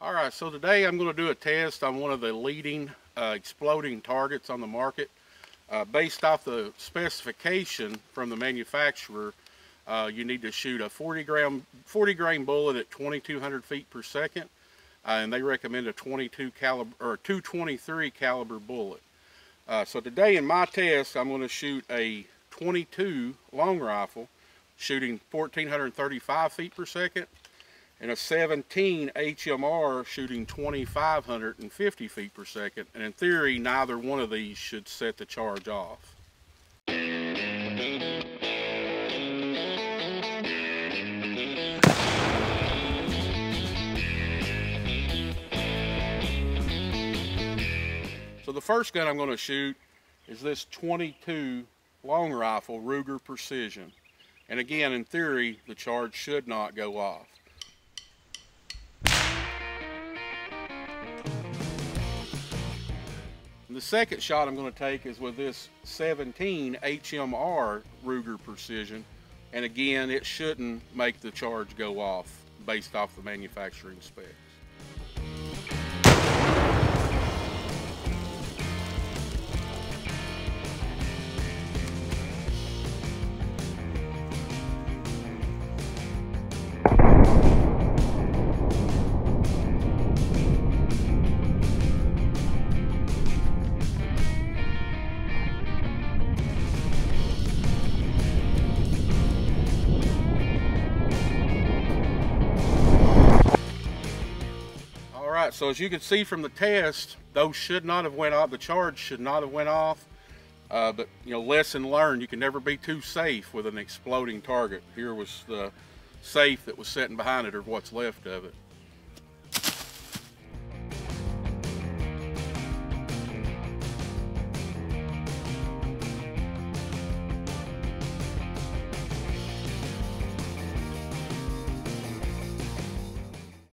All right, so today I'm going to do a test on one of the leading exploding targets on the market. Based off the specification from the manufacturer, you need to shoot a 40 grain bullet at 2,200 feet per second, and they recommend a 223 caliber bullet. So today in my test, I'm going to shoot a 22 long rifle, shooting 1,435 feet per second, and a 17 HMR shooting 2,550 feet per second. And in theory, neither one of these should set the charge off. So the first gun I'm going to shoot is this 22 long rifle Ruger Precision. And again, in theory, the charge should not go off. And the second shot I'm going to take is with this 17 HMR Ruger Precision, and again, it shouldn't make the charge go off based off the manufacturing specs. Alright, so as you can see from the test, those should not have went off. The charge should not have went off. But you know, lesson learned, you can never be too safe with an exploding target. Here was the safe that was sitting behind it, or what's left of it.